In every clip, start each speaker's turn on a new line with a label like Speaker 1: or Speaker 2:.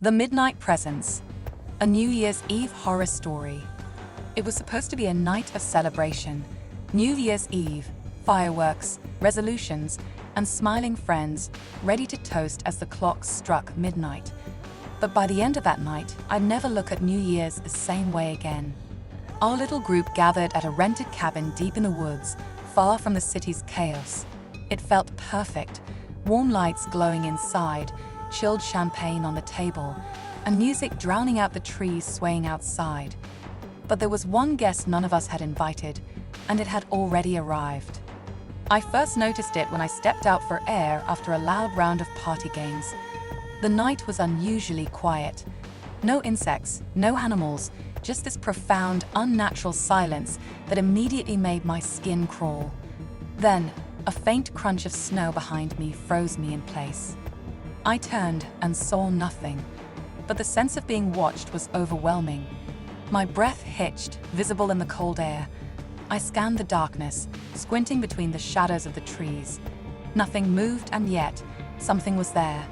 Speaker 1: The Midnight Presence, a New Year's Eve horror story. It was supposed to be a night of celebration. New Year's Eve, fireworks, resolutions, and smiling friends ready to toast as the clock struck midnight. But by the end of that night, I'd never look at New Year's the same way again. Our little group gathered at a rented cabin deep in the woods, far from the city's chaos. It felt perfect, warm lights glowing inside, chilled champagne on the table, and music drowning out the trees swaying outside. But there was one guest none of us had invited, and it had already arrived. I first noticed it when I stepped out for air after a loud round of party games. The night was unusually quiet. No insects, no animals, just this profound, unnatural silence that immediately made my skin crawl. Then, a faint crunch of snow behind me froze me in place. I turned and saw nothing, but the sense of being watched was overwhelming. My breath hitched, visible in the cold air. I scanned the darkness, squinting between the shadows of the trees. Nothing moved, and yet, something was there.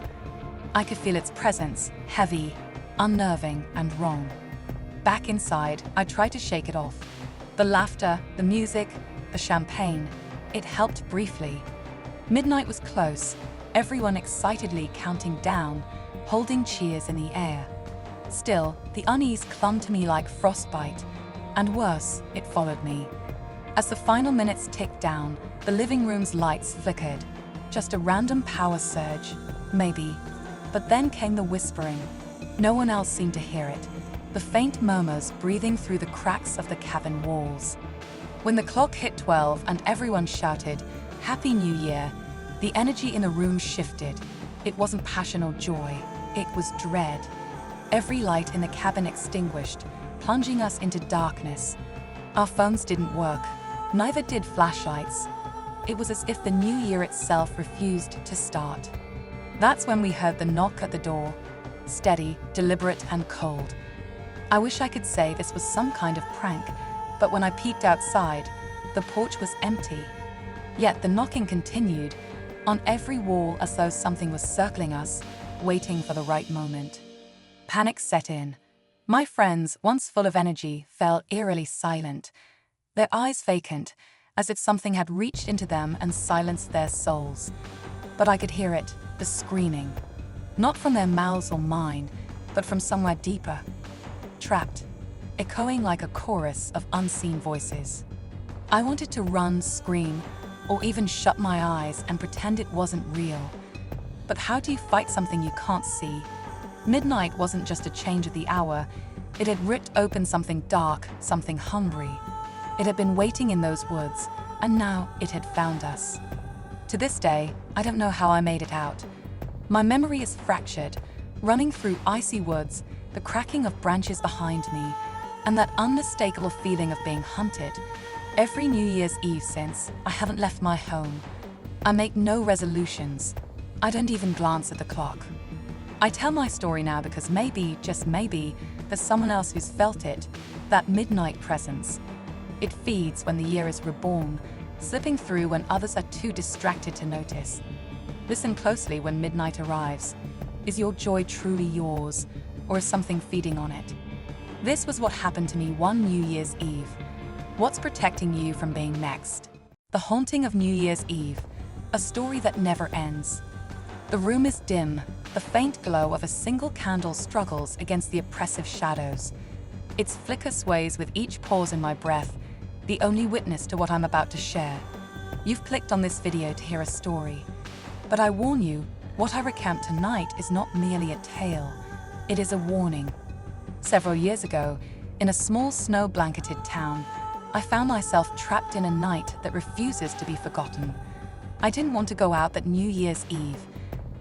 Speaker 1: I could feel its presence, heavy, unnerving, and wrong. Back inside, I tried to shake it off. The laughter, the music, the champagne, it helped briefly. Midnight was close, everyone excitedly counting down, holding cheers in the air. Still, the unease clung to me like frostbite, and worse, it followed me. As the final minutes ticked down, the living room's lights flickered. Just a random power surge, maybe. But then came the whispering. No one else seemed to hear it. The faint murmurs breathing through the cracks of the cabin walls. When the clock hit 12 and everyone shouted, "Happy New Year," the energy in the room shifted. It wasn't passion or joy, it was dread. Every light in the cabin extinguished, plunging us into darkness. Our phones didn't work, neither did flashlights. It was as if the new year itself refused to start. That's when we heard the knock at the door, steady, deliberate, and cold. I wish I could say this was some kind of prank, but when I peeked outside, the porch was empty. Yet the knocking continued, on every wall as though something was circling us, waiting for the right moment. Panic set in. My friends, once full of energy, fell eerily silent, their eyes vacant, as if something had reached into them and silenced their souls. But I could hear it, the screaming. Not from their mouths or mine, but from somewhere deeper. Trapped, echoing like a chorus of unseen voices. I wanted to run, scream, or even shut my eyes and pretend it wasn't real. But how do you fight something you can't see? Midnight wasn't just a change of the hour. It had ripped open something dark, something hungry. It had been waiting in those woods, and now it had found us. To this day, I don't know how I made it out. My memory is fractured, running through icy woods, the cracking of branches behind me, and that unmistakable feeling of being hunted. Every New Year's Eve since, I haven't left my home. I make no resolutions. I don't even glance at the clock. I tell my story now because maybe, just maybe, there's someone else who's felt it, that midnight presence. It feeds when the year is reborn, slipping through when others are too distracted to notice. Listen closely when midnight arrives. Is your joy truly yours, or is something feeding on it? This was what happened to me one New Year's Eve. What's protecting you from being next? The Haunting of New Year's Eve, a story that never ends. The room is dim, the faint glow of a single candle struggles against the oppressive shadows. Its flicker sways with each pause in my breath, the only witness to what I'm about to share. You've clicked on this video to hear a story. But I warn you, what I recount tonight is not merely a tale. It is a warning. Several years ago, in a small snow-blanketed town, I found myself trapped in a night that refuses to be forgotten. I didn't want to go out that New Year's Eve.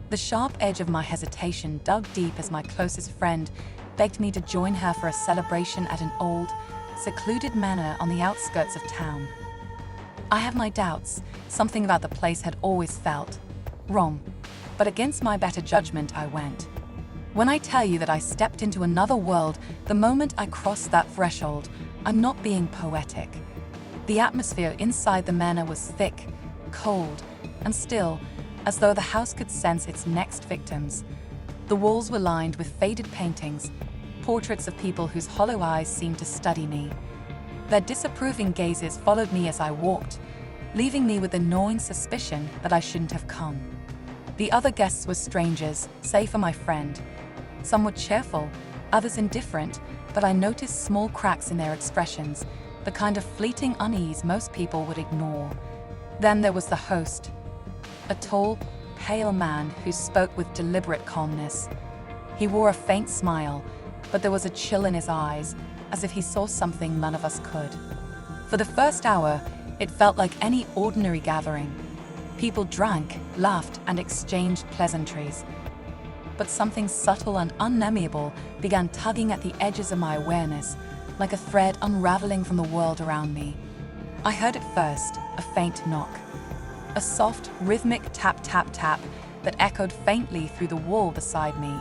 Speaker 1: The sharp edge of my hesitation dug deep as my closest friend begged me to join her for a celebration at an old, secluded manor on the outskirts of town. I have my doubts. Something about the place had always felt wrong. But against my better judgment, I went. When I tell you that I stepped into another world the moment I crossed that threshold, I'm not being poetic. The atmosphere inside the manor was thick, cold, and still, as though the house could sense its next victims. The walls were lined with faded paintings, portraits of people whose hollow eyes seemed to study me. Their disapproving gazes followed me as I walked, leaving me with a gnawing suspicion that I shouldn't have come. The other guests were strangers, save for my friend. Some were cheerful, others indifferent, but I noticed small cracks in their expressions, the kind of fleeting unease most people would ignore. Then there was the host, a tall, pale man who spoke with deliberate calmness. He wore a faint smile, but there was a chill in his eyes, as if he saw something none of us could. For the first hour, it felt like any ordinary gathering. People drank, laughed, and exchanged pleasantries. But something subtle and unnameable began tugging at the edges of my awareness, like a thread unraveling from the world around me. I heard at first a faint knock, a soft, rhythmic tap-tap-tap that echoed faintly through the wall beside me.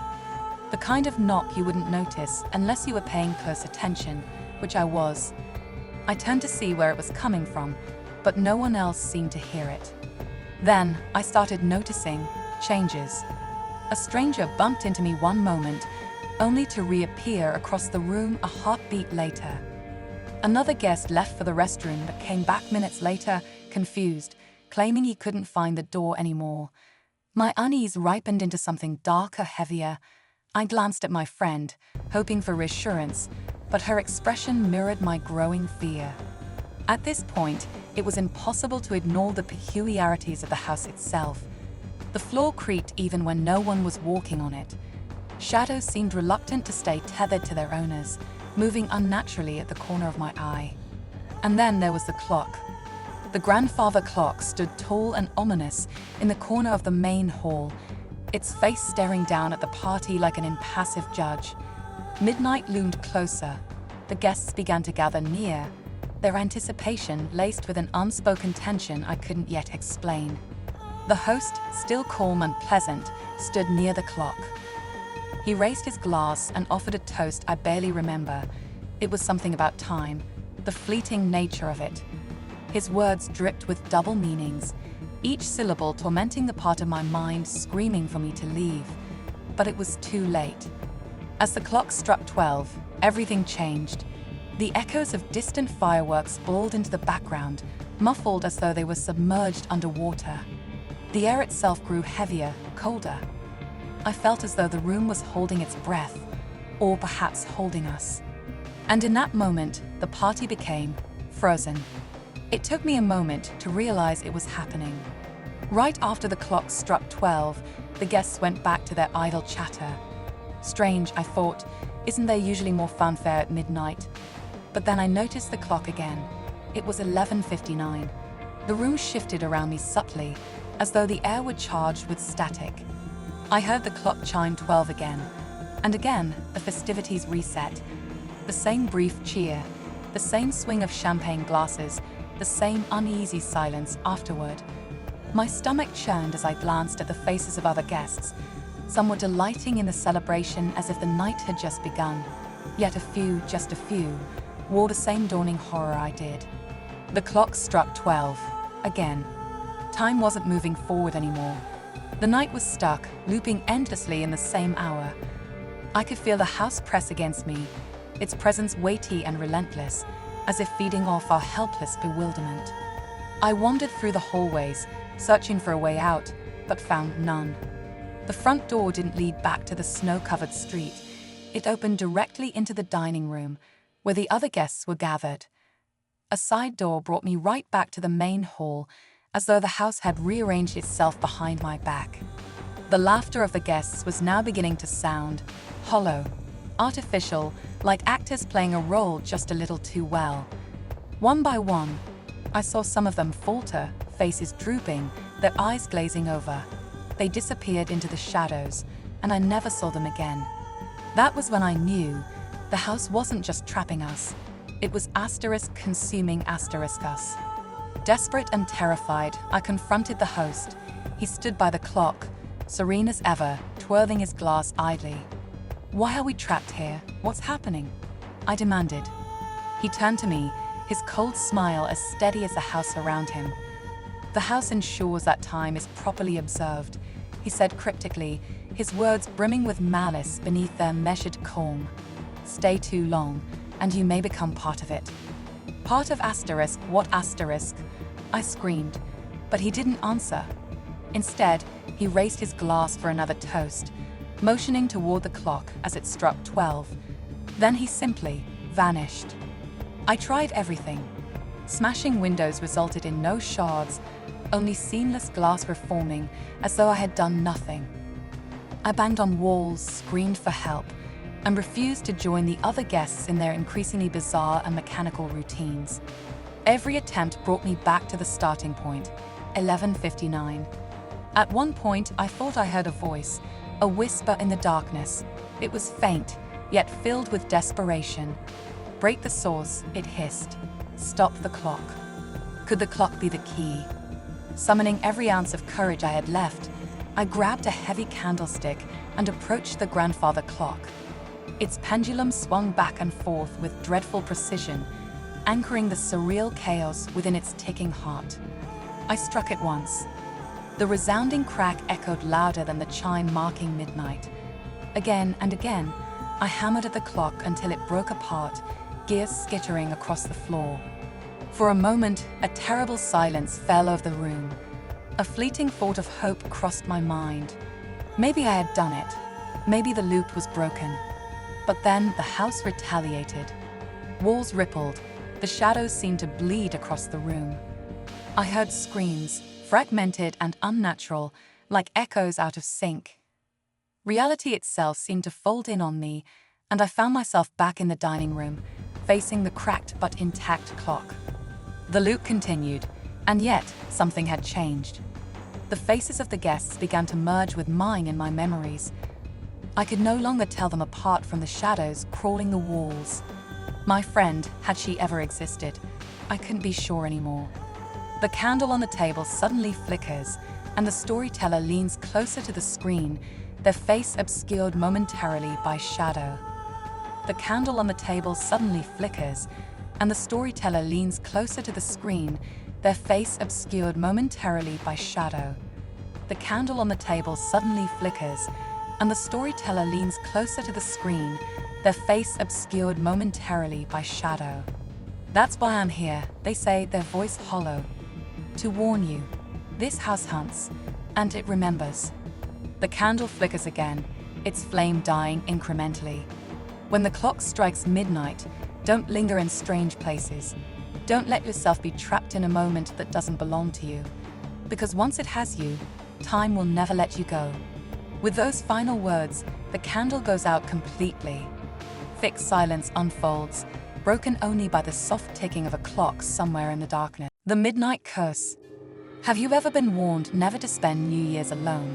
Speaker 1: The kind of knock you wouldn't notice unless you were paying close attention, which I was. I turned to see where it was coming from, but no one else seemed to hear it. Then I started noticing changes. A stranger bumped into me one moment, only to reappear across the room a heartbeat later. Another guest left for the restroom but came back minutes later, confused, claiming he couldn't find the door anymore. My unease ripened into something darker, heavier. I glanced at my friend, hoping for reassurance, but her expression mirrored my growing fear. At this point, it was impossible to ignore the peculiarities of the house itself. The floor creaked even when no one was walking on it. Shadows seemed reluctant to stay tethered to their owners, moving unnaturally at the corner of my eye. And then there was the clock. The grandfather clock stood tall and ominous in the corner of the main hall, its face staring down at the party like an impassive judge. Midnight loomed closer. The guests began to gather near, their anticipation laced with an unspoken tension I couldn't yet explain. The host, still calm and pleasant, stood near the clock. He raised his glass and offered a toast I barely remember. It was something about time, the fleeting nature of it. His words dripped with double meanings, each syllable tormenting the part of my mind screaming for me to leave. But it was too late. As the clock struck 12, everything changed. The echoes of distant fireworks bawled into the background, muffled as though they were submerged underwater. The air itself grew heavier, colder. I felt as though the room was holding its breath, or perhaps holding us. And in that moment, the party became frozen. It took me a moment to realize it was happening. Right after the clock struck 12, the guests went back to their idle chatter. Strange, I thought, isn't there usually more fanfare at midnight? But then I noticed the clock again. It was 11:59. The room shifted around me subtly, as though the air were charged with static. I heard the clock chime 12 again, and again the festivities reset. The same brief cheer, the same swing of champagne glasses, the same uneasy silence afterward. My stomach churned as I glanced at the faces of other guests. Some were delighting in the celebration as if the night had just begun. Yet a few, just a few, wore the same dawning horror I did. The clock struck 12, again. Time wasn't moving forward anymore. The night was stuck, looping endlessly in the same hour. I could feel the house press against me, its presence weighty and relentless, as if feeding off our helpless bewilderment. I wandered through the hallways, searching for a way out, but found none. The front door didn't lead back to the snow-covered street. It opened directly into the dining room, where the other guests were gathered. A side door brought me right back to the main hall, as though the house had rearranged itself behind my back. The laughter of the guests was now beginning to sound hollow, artificial, like actors playing a role just a little too well. One by one, I saw some of them falter, faces drooping, their eyes glazing over. They disappeared into the shadows, and I never saw them again. That was when I knew the house wasn't just trapping us. It was consuming us. Desperate and terrified, I confronted the host. He stood by the clock, serene as ever, twirling his glass idly. "Why are we trapped here? What's happening?" I demanded. He turned to me, his cold smile as steady as the house around him. "The house ensures that time is properly observed," he said cryptically, his words brimming with malice beneath their measured calm. Stay too long, and you may become part of it. Part of asterisk, what asterisk? I screamed, but he didn't answer. Instead, he raised his glass for another toast, motioning toward the clock as it struck 12. Then he simply vanished. I tried everything. Smashing windows resulted in no shards, only seamless glass reforming, as though I had done nothing. I banged on walls, screamed for help, and refused to join the other guests in their increasingly bizarre and mechanical routines. Every attempt brought me back to the starting point, 11:59. At one point, I thought I heard a voice, a whisper in the darkness. It was faint, yet filled with desperation. Break the source, it hissed. Stop the clock. Could the clock be the key? Summoning every ounce of courage I had left, I grabbed a heavy candlestick and approached the grandfather clock. Its pendulum swung back and forth with dreadful precision, anchoring the surreal chaos within its ticking heart. I struck it once. The resounding crack echoed louder than the chime marking midnight. Again and again, I hammered at the clock until it broke apart, gears skittering across the floor. For a moment, a terrible silence fell over the room. A fleeting thought of hope crossed my mind. Maybe I had done it. Maybe the loop was broken. But then the house retaliated. Walls rippled. The shadows seemed to bleed across the room. I heard screams, fragmented and unnatural, like echoes out of sync. Reality itself seemed to fold in on me, and I found myself back in the dining room, facing the cracked but intact clock. The loop continued, and yet something had changed. The faces of the guests began to merge with mine in my memories. I could no longer tell them apart from the shadows crawling the walls. My friend, had she ever existed, I couldn't be sure anymore. The candle on the table suddenly flickers, and the storyteller leans closer to the screen, their face obscured momentarily by shadow. The candle on the table suddenly flickers, and the storyteller leans closer to the screen, their face obscured momentarily by shadow. The candle on the table suddenly flickers, and the storyteller leans closer to the screen, their face obscured momentarily by shadow. That's why I'm here, they say, their voice hollow. To warn you, this house hunts, and it remembers. The candle flickers again, its flame dying incrementally. When the clock strikes midnight, don't linger in strange places. Don't let yourself be trapped in a moment that doesn't belong to you. Because once it has you, time will never let you go. With those final words, the candle goes out completely. Thick silence unfolds, broken only by the soft ticking of a clock somewhere in the darkness. The Midnight Curse. Have you ever been warned never to spend New Year's alone?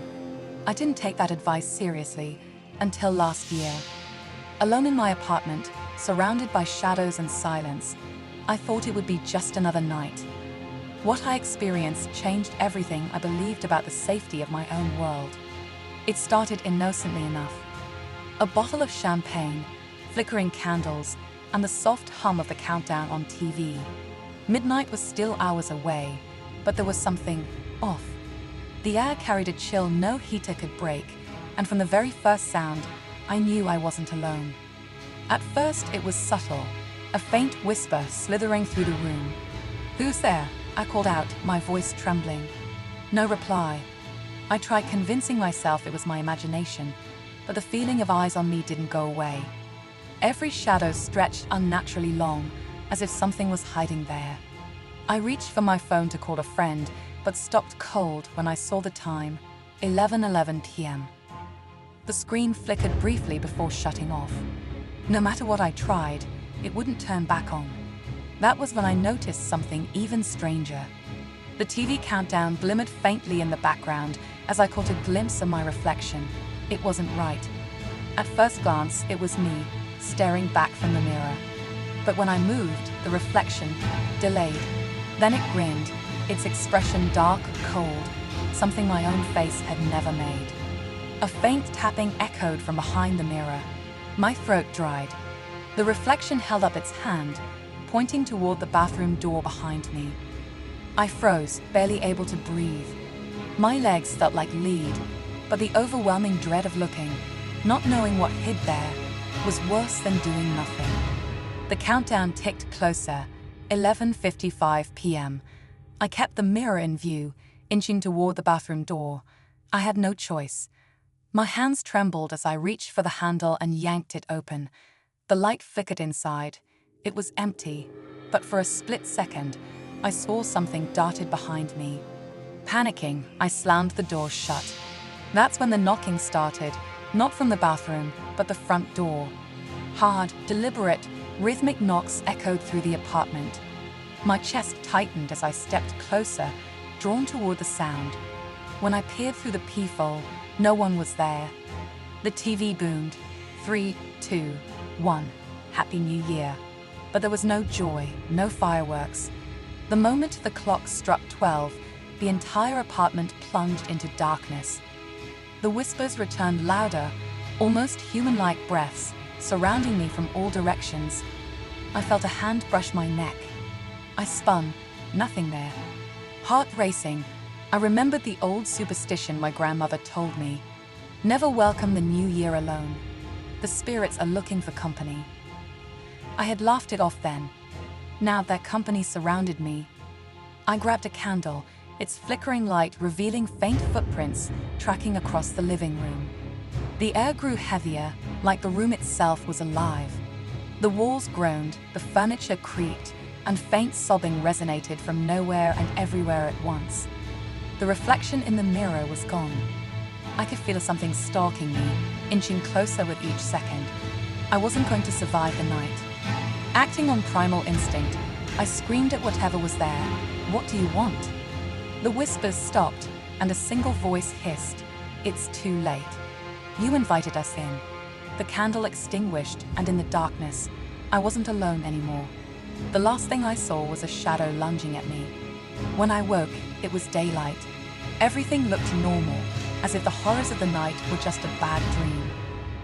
Speaker 1: I didn't take that advice seriously until last year. Alone in my apartment, surrounded by shadows and silence, I thought it would be just another night. What I experienced changed everything I believed about the safety of my own world. It started innocently enough. A bottle of champagne, flickering candles, and the soft hum of the countdown on TV. Midnight was still hours away, but there was something off. The air carried a chill no heater could break, and from the very first sound, I knew I wasn't alone. At first, it was subtle, a faint whisper slithering through the room. "Who's there?" I called out, my voice trembling. No reply. I tried convincing myself it was my imagination, but the feeling of eyes on me didn't go away. Every shadow stretched unnaturally long, as if something was hiding there. I reached for my phone to call a friend, but stopped cold when I saw the time, 11:11 p.m. The screen flickered briefly before shutting off. No matter what I tried, it wouldn't turn back on. That was when I noticed something even stranger. The TV countdown glimmered faintly in the background as I caught a glimpse of my reflection. It wasn't right. At first glance, it was me, staring back from the mirror. But when I moved, the reflection delayed. Then it grinned, its expression dark, cold, something my own face had never made. A faint tapping echoed from behind the mirror. My throat dried. The reflection held up its hand, pointing toward the bathroom door behind me. I froze, barely able to breathe. My legs felt like lead. but the overwhelming dread of looking, not knowing what hid there, was worse than doing nothing. The countdown ticked closer, 11:55 p.m. I kept the mirror in view, inching toward the bathroom door. I had no choice. My hands trembled as I reached for the handle and yanked it open. The light flickered inside. It was empty, but for a split second, I saw something darted behind me. Panicking, I slammed the door shut. That's when the knocking started, not from the bathroom, but the front door. Hard, deliberate, rhythmic knocks echoed through the apartment. My chest tightened as I stepped closer, drawn toward the sound. When I peered through the peephole, no one was there. The TV boomed, 3, 2, 1, Happy New Year. But there was no joy, no fireworks. The moment the clock struck 12, the entire apartment plunged into darkness. The whispers returned louder, almost human-like breaths, surrounding me from all directions. I felt a hand brush my neck. I spun, nothing there. Heart racing, I remembered the old superstition my grandmother told me. Never welcome the new year alone. The spirits are looking for company. I had laughed it off then. Now their company surrounded me. I grabbed a candle, its flickering light revealing faint footprints tracking across the living room. The air grew heavier, like the room itself was alive. The walls groaned, the furniture creaked, and faint sobbing resonated from nowhere and everywhere at once. The reflection in the mirror was gone. I could feel something stalking me, inching closer with each second. I wasn't going to survive the night. Acting on primal instinct, I screamed at whatever was there, "What do you want?" The whispers stopped, and a single voice hissed, "It's too late. You invited us in." The candle extinguished, and in the darkness, I wasn't alone anymore. The last thing I saw was a shadow lunging at me. When I woke, it was daylight. Everything looked normal, as if the horrors of the night were just a bad dream.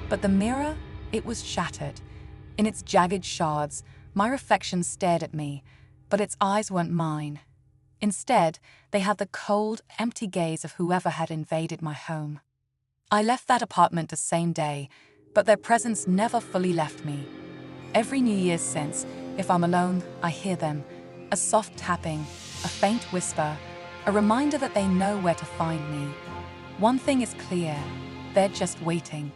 Speaker 1: But the mirror, it was shattered. In its jagged shards, my reflection stared at me, but its eyes weren't mine. Instead, they had the cold, empty gaze of whoever had invaded my home. I left that apartment the same day, but their presence never fully left me. Every New Year's since, if I'm alone, I hear them. A soft tapping, a faint whisper, a reminder that they know where to find me. One thing is clear, they're just waiting.